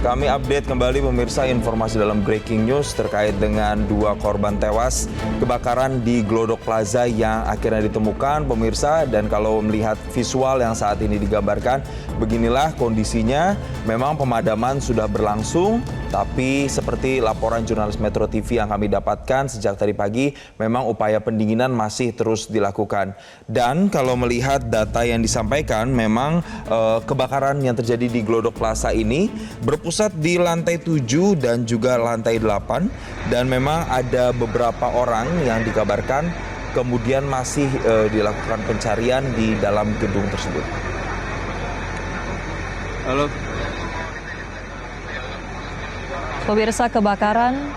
Kami update kembali pemirsa informasi dalam breaking news terkait dengan 2 korban tewas kebakaran di Glodok Plaza yang akhirnya ditemukan pemirsa. Dan kalau melihat visual yang saat ini digambarkan, beginilah kondisinya. Memang pemadaman sudah berlangsung, tapi seperti laporan jurnalis Metro TV yang kami dapatkan sejak tadi pagi, memang upaya pendinginan masih terus dilakukan. Dan kalau melihat data yang disampaikan, memang kebakaran yang terjadi di Glodok Plaza ini berpusat di lantai 7 dan juga lantai 8, dan memang ada beberapa orang yang dikabarkan kemudian masih dilakukan pencarian di dalam gedung tersebut. Halo. Pemirsa, kebakaran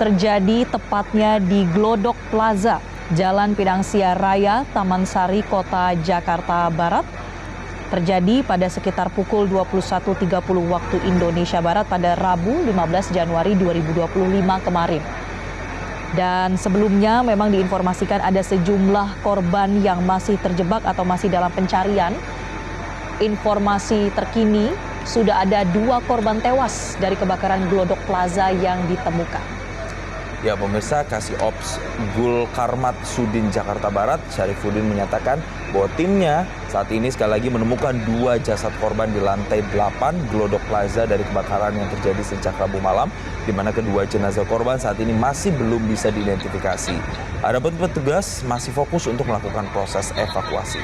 terjadi tepatnya di Glodok Plaza, Jalan Pinang Sia Raya, Taman Sari, Kota Jakarta Barat. Terjadi pada sekitar pukul 21.30 waktu Indonesia Barat pada Rabu 15 Januari 2025 kemarin. Dan sebelumnya memang diinformasikan ada sejumlah korban yang masih terjebak atau masih dalam pencarian. Informasi terkini, sudah ada 2 korban tewas dari kebakaran Glodok Plaza yang ditemukan. Ya pemirsa, Kasih Ops Gul Karmat Sudin Jakarta Barat, Syarifuddin menyatakan bahwa timnya saat ini sekali lagi menemukan 2 jasad korban di lantai 8 Glodok Plaza dari kebakaran yang terjadi sejak Rabu malam, di mana kedua jenazah korban saat ini masih belum bisa diidentifikasi. Adapun petugas masih fokus untuk melakukan proses evakuasi.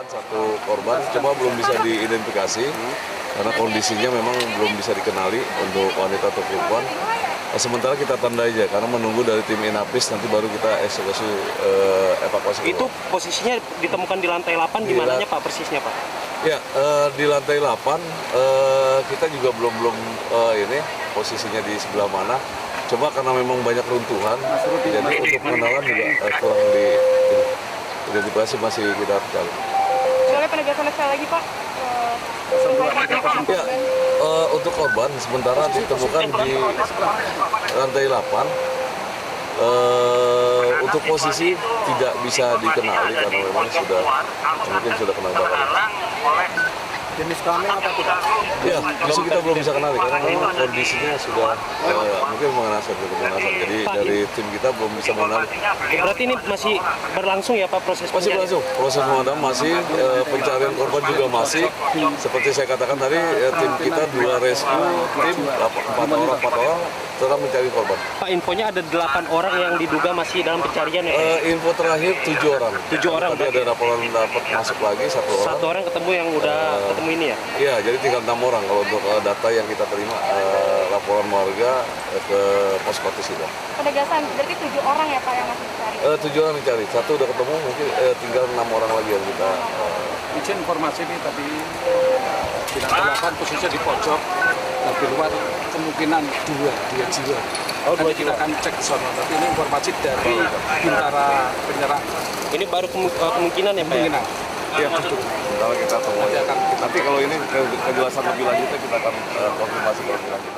Satu korban cuma belum bisa diidentifikasi karena kondisinya memang belum bisa dikenali untuk wanita atau perempuan. Sementara kita tanda aja karena menunggu dari tim Inapis, nanti baru kita eksekusi evakuasi. Itu posisinya ditemukan di lantai 8, di mananya Pak persisnya Pak? Ya, di lantai 8 kita juga belum ini posisinya di sebelah mana. Coba karena memang banyak runtuhan, jadi untuk pengenalan juga kurang diidentifikasi, masih kita cari. Boleh penegasan sekali lagi Pak? Ya, untuk korban sementara ditemukan di lantai 8. Untuk posisi tidak bisa dikenali karena memang mungkin sudah kena bakar. Jenis kelamin apa tidak? Ya, justru kita belum bisa kenali karena memang kondisinya sudah mungkin mengenaskan. Jadi dari tim kita belum bisa mengenali. Berarti ini masih berlangsung ya Pak proses Masih berlangsung, proses pemadaman masih, pencarian korban juga masih. Seperti saya katakan tadi, tim kita 2 rescue, tim 4 orang sedang mencari korban. Pak, infonya ada 8 orang yang diduga masih dalam pencarian ya Pak? Info terakhir 7 orang. 7 orang. Tadi ada laporan dapat masuk lagi 1 orang. 1 orang ketemu yang udah ketemu ini ya? Iya, jadi tinggal 6 orang kalau untuk data yang kita terima, laporan warga ke pos Kotis itu. Penegasan, berarti 7 orang ya Pak yang masih dicari? 7 orang dicari, 1 udah ketemu, mungkin tinggal 6 orang lagi yang kita... Izin informasi ini tadi di lantai 8 posisinya di pojok, dan di luar kemungkinan 2 jiwa. Oh, 2 Nanti kita jiwa. akan cek ke sana, tapi ini informasi dari Bintara Penyerang. Ini baru kemungkinan ya Pak? Kemungkinan. Ya, betul. Kalau kita tunggu aja. Nanti kalau ini kejelasan lebih lanjutnya kita akan konfirmasi lebih lanjut.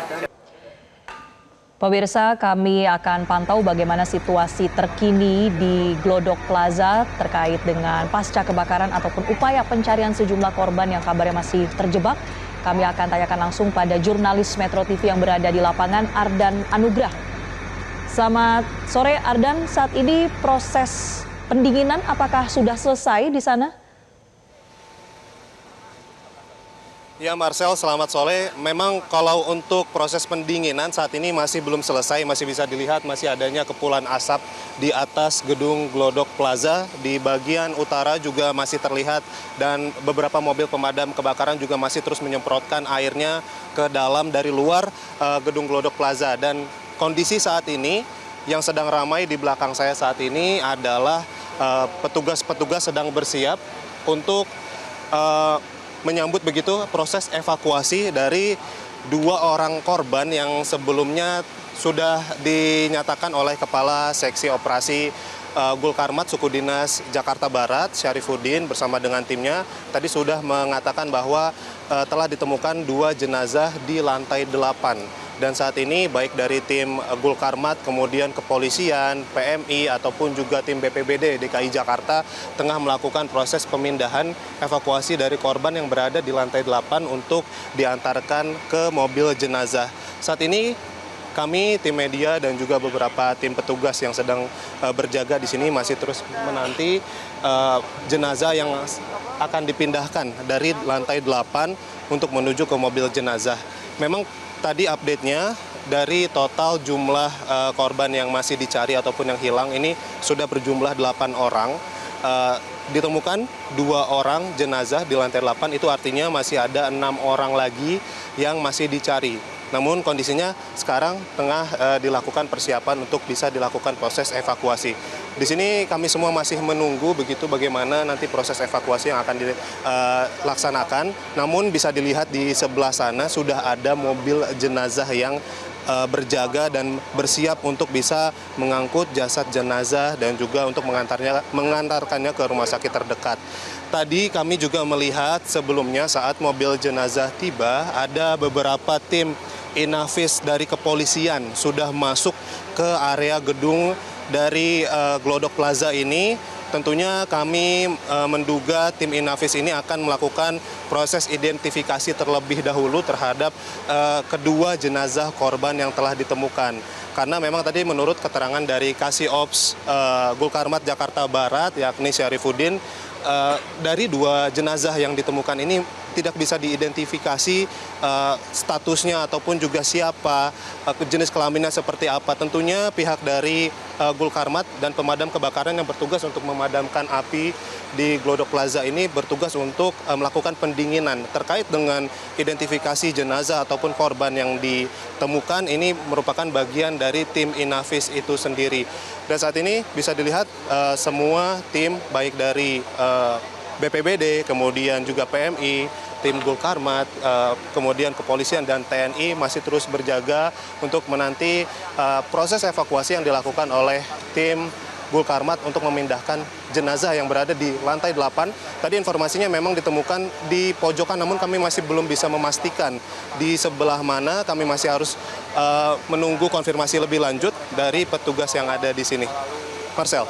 Pemirsa, kami akan pantau bagaimana situasi terkini di Glodok Plaza terkait dengan pasca kebakaran ataupun upaya pencarian sejumlah korban yang kabarnya masih terjebak. Kami akan tanyakan langsung pada jurnalis Metro TV yang berada di lapangan, Ardan Anugrah. Selamat sore Ardan, saat ini proses pendinginan apakah sudah selesai di sana? Ya Marcel, selamat sore. Memang kalau untuk proses pendinginan saat ini masih belum selesai, masih bisa dilihat masih adanya kepulan asap di atas gedung Glodok Plaza. Di bagian utara juga masih terlihat dan beberapa mobil pemadam kebakaran juga masih terus menyemprotkan airnya ke dalam dari luar gedung Glodok Plaza. Dan kondisi saat ini yang sedang ramai di belakang saya saat ini adalah petugas-petugas sedang bersiap untuk menyambut begitu proses evakuasi dari 2 orang korban yang sebelumnya sudah dinyatakan oleh Kepala Seksi Operasi Gul Karmat Suku Dinas Jakarta Barat, Syarifuddin bersama dengan timnya tadi sudah mengatakan bahwa telah ditemukan 2 jenazah di lantai 8 Dan saat ini baik dari tim Gulkarmat, kemudian kepolisian, PMI, ataupun juga tim BPBD DKI Jakarta tengah melakukan proses pemindahan evakuasi dari korban yang berada di lantai 8 untuk diantarkan ke mobil jenazah. Saat ini kami, tim media dan juga beberapa tim petugas yang sedang berjaga di sini masih terus menanti jenazah yang akan dipindahkan dari lantai 8 untuk menuju ke mobil jenazah. Memang tadi update-nya dari total jumlah korban yang masih dicari ataupun yang hilang ini sudah berjumlah 8 orang. Ditemukan 2 orang jenazah di lantai 8, itu artinya masih ada 6 orang lagi yang masih dicari. Namun kondisinya sekarang tengah dilakukan persiapan untuk bisa dilakukan proses evakuasi. Di sini kami semua masih menunggu begitu bagaimana nanti proses evakuasi yang akan dilaksanakan. Namun bisa dilihat di sebelah sana sudah ada mobil jenazah yang berjaga dan bersiap untuk bisa mengangkut jasad jenazah dan juga untuk mengantarkannya ke rumah sakit terdekat. Tadi kami juga melihat sebelumnya saat mobil jenazah tiba ada beberapa tim Inavis dari kepolisian sudah masuk ke area gedung dari Glodok Plaza ini. Tentunya kami menduga tim Inavis ini akan melakukan proses identifikasi terlebih dahulu terhadap kedua jenazah korban yang telah ditemukan. Karena memang tadi menurut keterangan dari Kasih Ops Gulkarmat Jakarta Barat yakni Syarifuddin, dari 2 jenazah yang ditemukan ini tidak bisa diidentifikasi statusnya ataupun juga siapa, jenis kelaminnya seperti apa. Tentunya pihak dari Gulkarmat dan pemadam kebakaran yang bertugas untuk memadamkan api di Glodok Plaza ini bertugas untuk melakukan pendinginan terkait dengan identifikasi jenazah ataupun korban yang ditemukan. Ini merupakan bagian dari tim Inavis itu sendiri. Dan saat ini bisa dilihat semua tim baik dari BPBD, kemudian juga PMI, tim Gulkarmat, kemudian kepolisian dan TNI masih terus berjaga untuk menanti proses evakuasi yang dilakukan oleh tim Gulkarmat untuk memindahkan jenazah yang berada di lantai 8. Tadi informasinya memang ditemukan di pojokan, namun kami masih belum bisa memastikan di sebelah mana. Kami masih harus menunggu konfirmasi lebih lanjut dari petugas yang ada di sini. Marcel.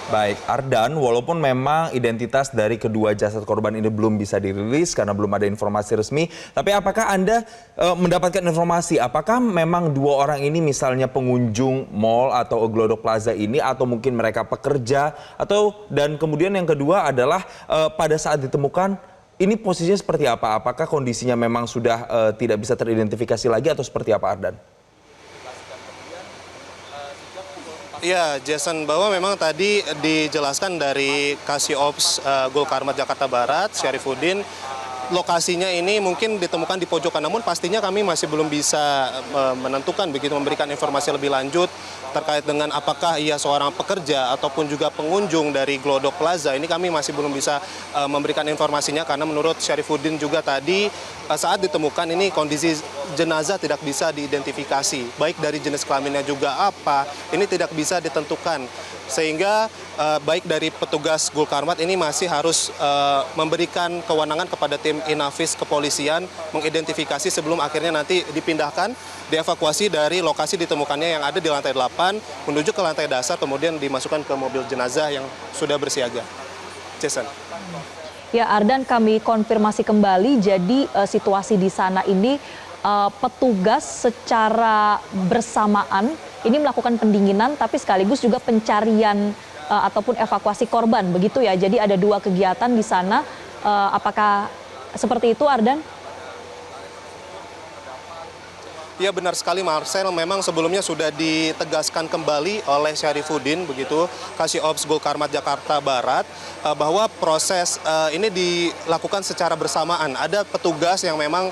Baik, Ardan, walaupun memang identitas dari kedua jasad korban ini belum bisa dirilis karena belum ada informasi resmi, tapi apakah Anda mendapatkan informasi apakah memang 2 orang ini misalnya pengunjung mall atau Glodok Plaza ini atau mungkin mereka pekerja dan kemudian yang kedua adalah pada saat ditemukan ini posisinya seperti apa? Apakah kondisinya memang sudah tidak bisa teridentifikasi lagi atau seperti apa, Ardan? Ya, Jason, bahwa memang tadi dijelaskan dari Kasih Ops Gulkarmat Jakarta Barat, Syarifuddin, lokasinya ini mungkin ditemukan di pojokan, namun pastinya kami masih belum bisa menentukan begitu, memberikan informasi lebih lanjut terkait dengan apakah ia seorang pekerja ataupun juga pengunjung dari Glodok Plaza. Ini kami masih belum bisa memberikan informasinya karena menurut Syarifuddin juga tadi saat ditemukan ini kondisi jenazah tidak bisa diidentifikasi, baik dari jenis kelaminnya juga apa, ini tidak bisa ditentukan. Sehingga baik dari petugas Gulkarmat ini masih harus memberikan kewenangan kepada tim Inavis kepolisian mengidentifikasi sebelum akhirnya nanti dipindahkan, dievakuasi dari lokasi ditemukannya yang ada di lantai 8 menuju ke lantai dasar, kemudian dimasukkan ke mobil jenazah yang sudah bersiaga. Jason. Ya, Ardan, kami konfirmasi kembali, jadi situasi di sana ini petugas secara bersamaan ini melakukan pendinginan tapi sekaligus juga pencarian ataupun evakuasi korban, begitu ya. Jadi ada 2 kegiatan di sana. Apakah seperti itu, Ardan? Ya, benar sekali, Marcel. Memang sebelumnya sudah ditegaskan kembali oleh Syarifuddin, begitu, Kasih Ops Gulkarmat Jakarta Barat, bahwa proses ini dilakukan secara bersamaan. Ada petugas yang memang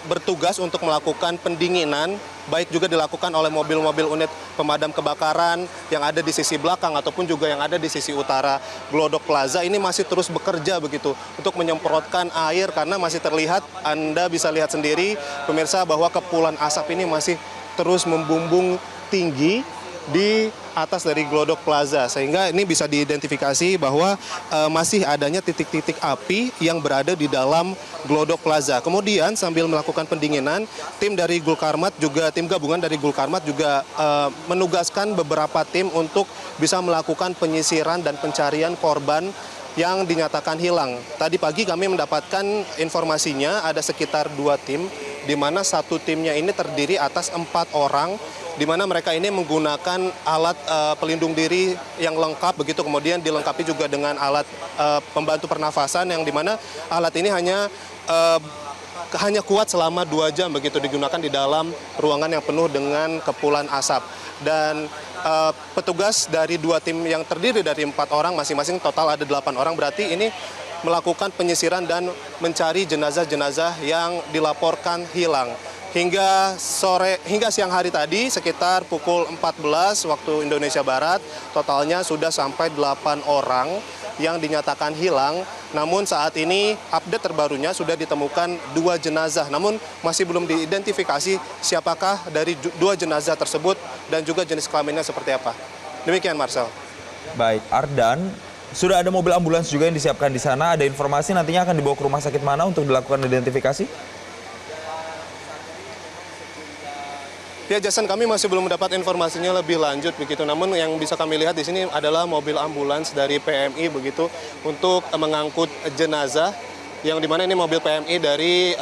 bertugas untuk melakukan pendinginan, baik juga dilakukan oleh mobil-mobil unit pemadam kebakaran yang ada di sisi belakang ataupun juga yang ada di sisi utara Glodok Plaza. Ini masih terus bekerja begitu untuk menyemprotkan air karena masih terlihat, Anda bisa lihat sendiri pemirsa, bahwa kepulan asap ini masih terus membumbung tinggi di atas dari Glodok Plaza, sehingga ini bisa diidentifikasi bahwa masih adanya titik-titik api yang berada di dalam Glodok Plaza. Kemudian sambil melakukan pendinginan, tim dari Gulkarmat juga, tim gabungan dari Gulkarmat juga menugaskan beberapa tim untuk bisa melakukan penyisiran dan pencarian korban yang dinyatakan hilang. Tadi pagi kami mendapatkan informasinya ada sekitar 2 tim, di mana satu timnya ini terdiri atas 4 orang, di mana mereka ini menggunakan alat pelindung diri yang lengkap begitu, kemudian dilengkapi juga dengan alat pembantu pernafasan yang di mana alat ini hanya kuat selama 2 jam begitu, digunakan di dalam ruangan yang penuh dengan kepulan asap. Dan petugas dari 2 tim yang terdiri dari 4 orang, masing-masing total ada 8 orang, berarti ini melakukan penyisiran dan mencari jenazah-jenazah yang dilaporkan hilang. Hingga siang hari tadi sekitar pukul 14 waktu Indonesia Barat, totalnya sudah sampai 8 orang yang dinyatakan hilang. Namun saat ini update terbarunya sudah ditemukan 2 jenazah. Namun masih belum diidentifikasi siapakah dari 2 jenazah tersebut dan juga jenis kelaminnya seperti apa. Demikian Marcel. Baik, Ardan, sudah ada mobil ambulans juga yang disiapkan di sana. Ada informasi nantinya akan dibawa ke rumah sakit mana untuk dilakukan identifikasi? Ya Jason, kami masih belum mendapat informasinya lebih lanjut begitu. Namun yang bisa kami lihat di sini adalah mobil ambulans dari PMI begitu untuk mengangkut jenazah, yang dimana ini mobil PMI dari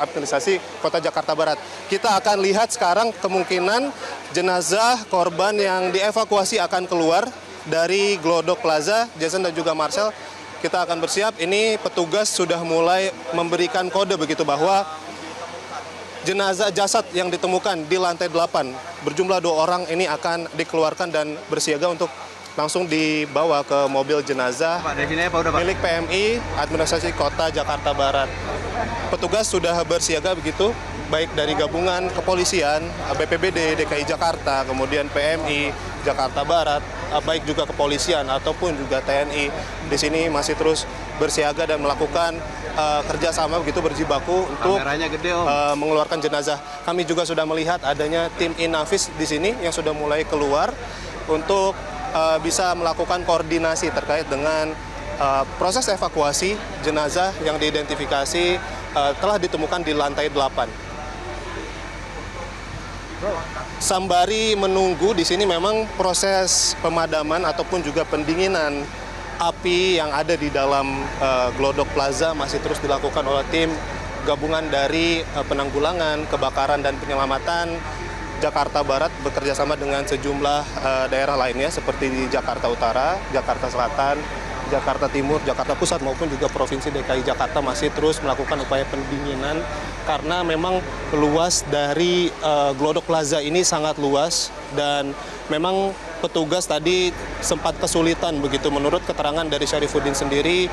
administrasi Kota Jakarta Barat. Kita akan lihat sekarang kemungkinan jenazah korban yang dievakuasi akan keluar dari Glodok Plaza. Jason dan juga Marcel, kita akan bersiap. Ini petugas sudah mulai memberikan kode begitu bahwa jenazah jasad yang ditemukan di lantai 8 berjumlah 2 orang ini akan dikeluarkan dan bersiaga untuk langsung dibawa ke mobil jenazah milik PMI Administrasi Kota Jakarta Barat. Petugas sudah bersiaga begitu, baik dari gabungan kepolisian, BPBD DKI Jakarta, kemudian PMI Jakarta Barat, baik juga kepolisian ataupun juga TNI. Di sini masih terus bersiaga dan melakukan kerjasama begitu, berjibaku untuk mengeluarkan jenazah. Kami juga sudah melihat adanya tim Inavis di sini yang sudah mulai keluar untuk bisa melakukan koordinasi terkait dengan proses evakuasi jenazah yang diidentifikasi telah ditemukan di lantai 8. Sambari menunggu di sini memang proses pemadaman ataupun juga pendinginan api yang ada di dalam Glodok Plaza masih terus dilakukan oleh tim gabungan dari penanggulangan, kebakaran dan penyelamatan Jakarta Barat bekerjasama dengan sejumlah daerah lainnya seperti di Jakarta Utara, Jakarta Selatan, Jakarta Timur, Jakarta Pusat maupun juga Provinsi DKI Jakarta masih terus melakukan upaya pendinginan karena memang luas dari Glodok Plaza ini sangat luas dan memang petugas tadi sempat kesulitan begitu, menurut keterangan dari Syarifuddin sendiri,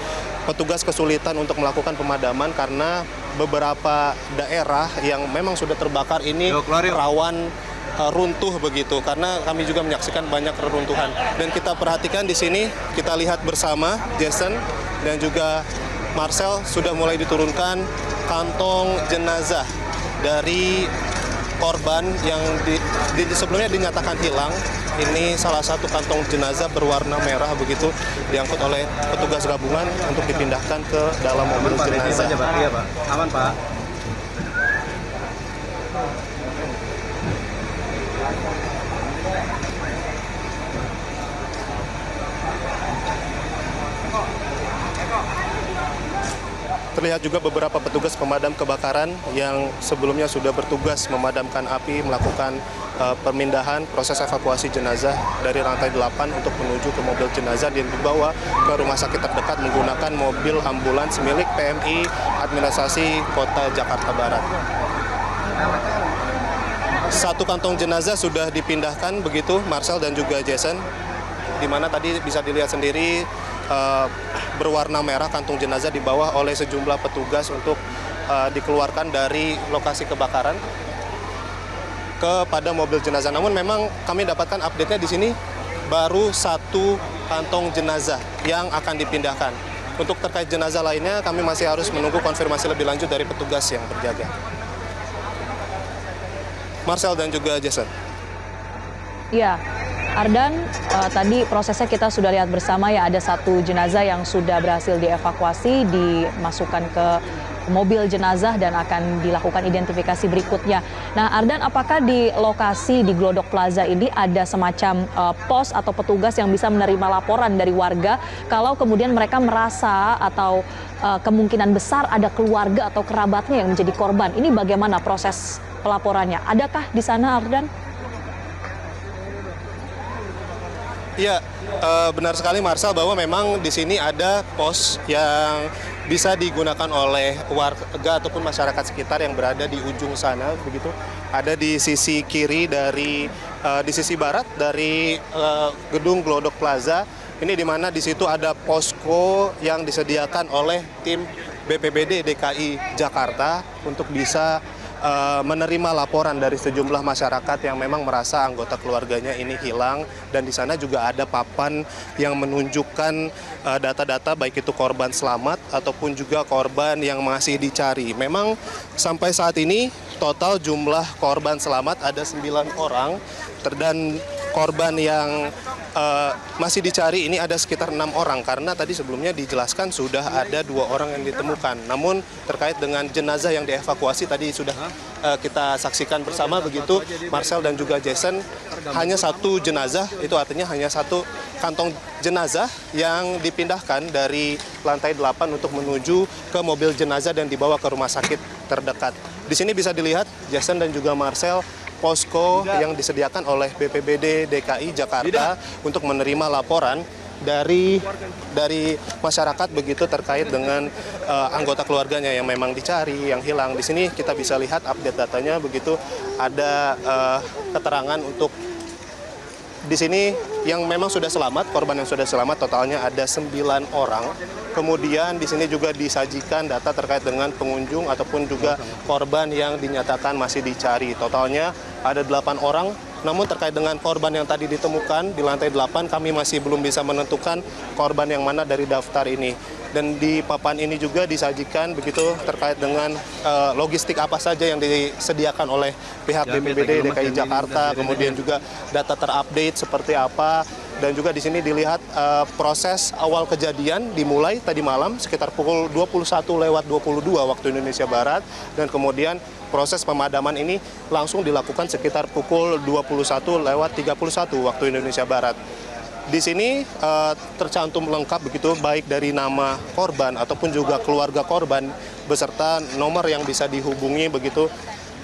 petugas kesulitan untuk melakukan pemadaman karena beberapa daerah yang memang sudah terbakar ini rawan runtuh begitu, karena kami juga menyaksikan banyak reruntuhan. Dan kita perhatikan di sini, kita lihat bersama Jason dan juga Marcel sudah mulai diturunkan kantong jenazah dari korban yang sebelumnya dinyatakan hilang. Ini salah satu kantong jenazah berwarna merah begitu diangkut oleh petugas gabungan untuk dipindahkan ke dalam mobil jenazah. Aman Pak. Terlihat juga beberapa petugas pemadam kebakaran yang sebelumnya sudah bertugas memadamkan api, melakukan pemindahan proses evakuasi jenazah dari lantai 8 untuk menuju ke mobil jenazah dan dibawa ke rumah sakit terdekat menggunakan mobil ambulans milik PMI Administrasi Kota Jakarta Barat. Satu kantong jenazah sudah dipindahkan begitu, Marcel dan juga Jason, di mana tadi bisa dilihat sendiri berwarna merah kantung jenazah di bawah oleh sejumlah petugas untuk dikeluarkan dari lokasi kebakaran kepada mobil jenazah. Namun memang kami dapatkan update-nya di sini baru satu kantong jenazah yang akan dipindahkan. Untuk terkait jenazah lainnya kami masih harus menunggu konfirmasi lebih lanjut dari petugas yang berjaga. Marcel dan juga Jason. Ya, Ardan, tadi prosesnya kita sudah lihat bersama ya, ada satu jenazah yang sudah berhasil dievakuasi, dimasukkan ke mobil jenazah dan akan dilakukan identifikasi berikutnya. Nah, Ardan, apakah di lokasi di Glodok Plaza ini ada semacam pos atau petugas yang bisa menerima laporan dari warga kalau kemudian mereka merasa atau kemungkinan besar ada keluarga atau kerabatnya yang menjadi korban? Ini bagaimana proses pelaporannya? Adakah di sana, Ardan? Iya, benar sekali Marcel bahwa memang di sini ada pos yang bisa digunakan oleh warga ataupun masyarakat sekitar yang berada di ujung sana, begitu. Ada di sisi kiri di sisi barat dari gedung Glodok Plaza. Ini di mana di situ ada posko yang disediakan oleh tim BPBD DKI Jakarta untuk bisa menerima laporan dari sejumlah masyarakat yang memang merasa anggota keluarganya ini hilang, dan di sana juga ada papan yang menunjukkan data-data baik itu korban selamat ataupun juga korban yang masih dicari. Memang sampai saat ini total jumlah korban selamat ada 9 orang dan korban yang masih dicari ini ada sekitar 6 orang, karena tadi sebelumnya dijelaskan sudah ada 2 orang yang ditemukan. Namun terkait dengan jenazah yang dievakuasi tadi sudah kita saksikan bersama, begitu Marcel dan juga Jason, hanya satu jenazah, itu artinya hanya satu kantong jenazah yang dipindahkan dari lantai 8 untuk menuju ke mobil jenazah dan dibawa ke rumah sakit terdekat. Di sini bisa dilihat Jason dan juga Marcel, posko yang disediakan oleh BPBD DKI Jakarta untuk menerima laporan dari masyarakat begitu terkait dengan anggota keluarganya yang memang dicari, yang hilang. Di sini kita bisa lihat update datanya, begitu ada keterangan untuk di sini yang memang sudah selamat, korban yang sudah selamat totalnya ada 9 orang. Kemudian di sini juga disajikan data terkait dengan pengunjung ataupun juga korban yang dinyatakan masih dicari. Totalnya ada 8 orang. Namun terkait dengan korban yang tadi ditemukan di lantai 8, kami masih belum bisa menentukan korban yang mana dari daftar ini. Dan di papan ini juga disajikan begitu terkait dengan logistik apa saja yang disediakan oleh pihak BPBD DKI Jakarta, kemudian juga data terupdate seperti apa. Dan juga di sini dilihat proses awal kejadian dimulai tadi malam sekitar pukul 21:22 waktu Indonesia Barat, dan kemudian proses pemadaman ini langsung dilakukan sekitar pukul 21:31 waktu Indonesia Barat. Di sini tercantum lengkap begitu, baik dari nama korban ataupun juga keluarga korban beserta nomor yang bisa dihubungi begitu.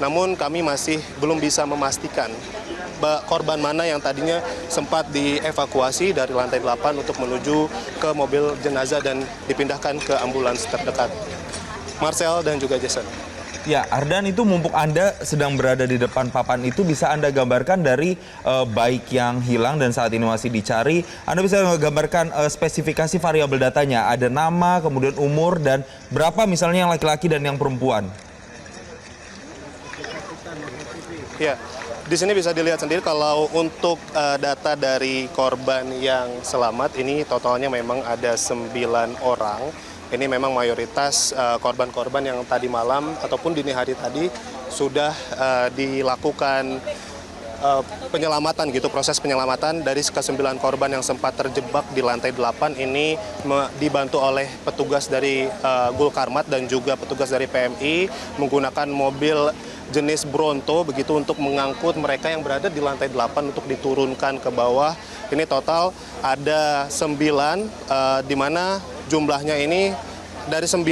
Namun kami masih belum bisa memastikan korban mana yang tadinya sempat dievakuasi dari lantai 8 untuk menuju ke mobil jenazah dan dipindahkan ke ambulans terdekat. Marcel dan juga Jason. Ya, Ardan, itu mumpuk Anda sedang berada di depan papan itu, bisa Anda gambarkan dari baik yang hilang dan saat ini masih dicari. Anda bisa menggambarkan spesifikasi variabel datanya, ada nama, kemudian umur, dan berapa misalnya yang laki-laki dan yang perempuan. Ya, di sini bisa dilihat sendiri kalau untuk data dari korban yang selamat ini totalnya memang ada 9 orang. Ini memang mayoritas korban-korban yang tadi malam ataupun dini hari tadi sudah dilakukan penyelamatan gitu, proses penyelamatan dari ke-9 korban yang sempat terjebak di lantai 8 ini dibantu oleh petugas dari Gulkarmat dan juga petugas dari PMI menggunakan mobil jenis Bronto begitu untuk mengangkut mereka yang berada di lantai 8 untuk diturunkan ke bawah. Ini total ada 9 di mana jumlahnya ini dari 9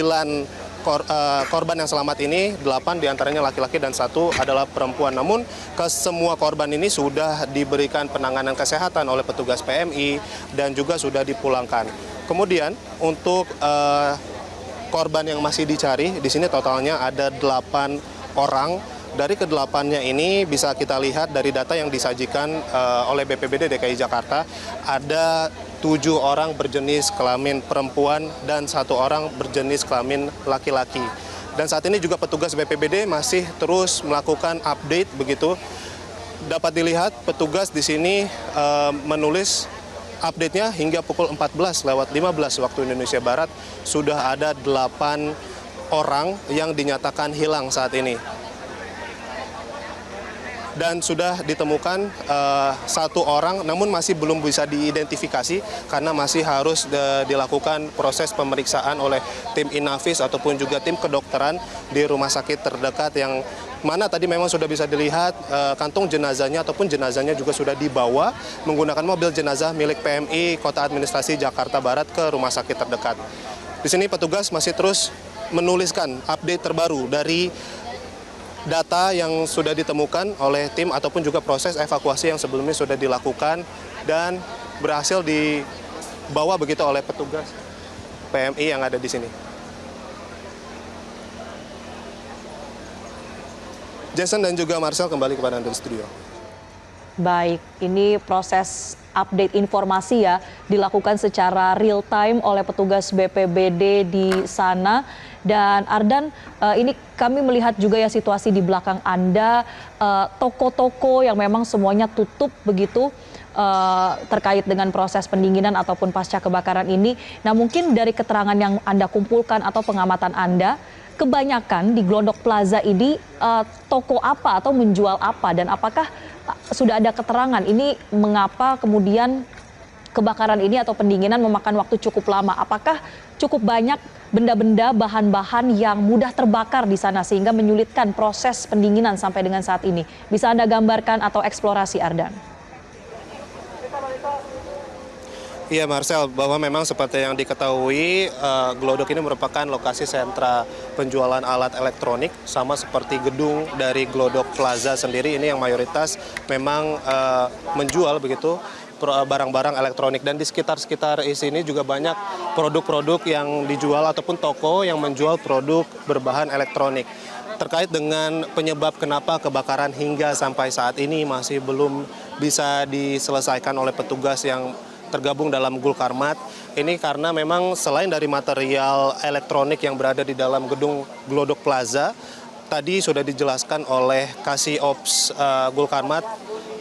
korban yang selamat ini 8 diantaranya laki-laki dan 1 adalah perempuan. Namun ke semua korban ini sudah diberikan penanganan kesehatan oleh petugas PMI dan juga sudah dipulangkan. Kemudian untuk korban yang masih dicari di sini totalnya ada 8 orang. Dari ke-8-nya ini bisa kita lihat dari data yang disajikan oleh BPBD DKI Jakarta, ada 7 orang berjenis kelamin perempuan dan 1 orang berjenis kelamin laki-laki. Dan saat ini juga petugas BPBD masih terus melakukan update begitu. Dapat dilihat petugas di sini menulis update-nya hingga pukul 14:15 waktu Indonesia Barat sudah ada 8 orang yang dinyatakan hilang saat ini. dan sudah ditemukan satu orang, namun masih belum bisa diidentifikasi karena masih harus dilakukan proses pemeriksaan oleh tim Inavis ataupun juga tim kedokteran di rumah sakit terdekat yang mana tadi memang sudah bisa dilihat kantung jenazahnya ataupun jenazahnya juga sudah dibawa menggunakan mobil jenazah milik PMI Kota Administrasi Jakarta Barat ke rumah sakit terdekat. Di sini petugas masih terus menuliskan update terbaru dari data yang sudah ditemukan oleh tim ataupun juga proses evakuasi yang sebelumnya sudah dilakukan dan berhasil dibawa begitu oleh petugas PMI yang ada di sini. Jason dan juga Marcel kembali kepada Anda di studio. Baik, ini proses update informasi ya dilakukan secara real time oleh petugas BPBD di sana. Dan Ardan, ini kami melihat juga ya situasi di belakang Anda, toko-toko yang memang semuanya tutup begitu terkait dengan proses pendinginan ataupun pasca kebakaran ini. Nah, mungkin dari keterangan yang Anda kumpulkan atau pengamatan Anda, kebanyakan di Glodok Plaza ini toko apa atau menjual apa, dan apakah sudah ada keterangan ini mengapa kemudian kebakaran ini atau pendinginan memakan waktu cukup lama? Apakah cukup banyak benda-benda, bahan-bahan yang mudah terbakar di sana sehingga menyulitkan proses pendinginan sampai dengan saat ini? Bisa Anda gambarkan atau eksplorasi, Ardan? Iya Marcel, bahwa memang seperti yang diketahui Glodok ini merupakan lokasi sentra penjualan alat elektronik, sama seperti gedung dari Glodok Plaza sendiri ini yang mayoritas memang menjual begitu barang-barang elektronik, dan di sekitar sini juga banyak produk-produk yang dijual ataupun toko yang menjual produk berbahan elektronik. Terkait dengan penyebab kenapa kebakaran hingga sampai saat ini masih belum bisa diselesaikan oleh petugas yang tergabung dalam Gulkarmat, ini karena memang selain dari material elektronik yang berada di dalam gedung Glodok Plaza, tadi sudah dijelaskan oleh Kasih Ops Gulkarmat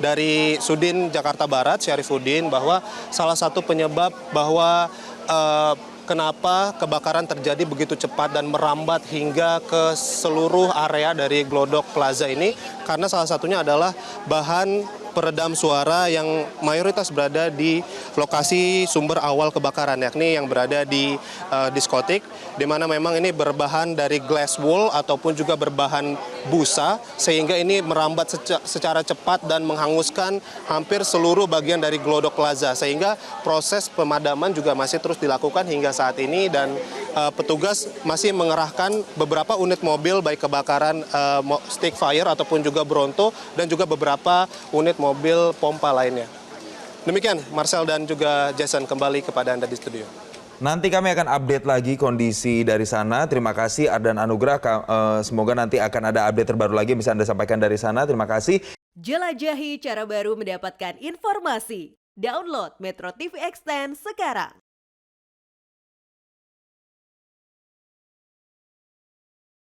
dari Sudin Jakarta Barat, Syarifuddin, bahwa salah satu penyebab bahwa kenapa kebakaran terjadi begitu cepat dan merambat hingga ke seluruh area dari Glodok Plaza ini, karena salah satunya adalah bahan peredam suara yang mayoritas berada di lokasi sumber awal kebakaran, yakni yang berada di diskotik, di mana memang ini berbahan dari glass wool ataupun juga berbahan busa, sehingga ini merambat secara cepat dan menghanguskan hampir seluruh bagian dari Glodok Plaza, sehingga proses pemadaman juga masih terus dilakukan hingga saat ini, dan petugas masih mengerahkan beberapa unit mobil baik kebakaran stick fire ataupun juga Bronto, dan juga beberapa unit mobil pompa lainnya. Demikian Marcel dan juga Jason, kembali kepada Anda di studio. Nanti kami akan update lagi kondisi dari sana. Terima kasih Ardan Anugrah. Semoga nanti akan ada update terbaru lagi yang bisa Anda sampaikan dari sana. Terima kasih. Jelajahi cara baru mendapatkan informasi. Download Metro TV Extend sekarang.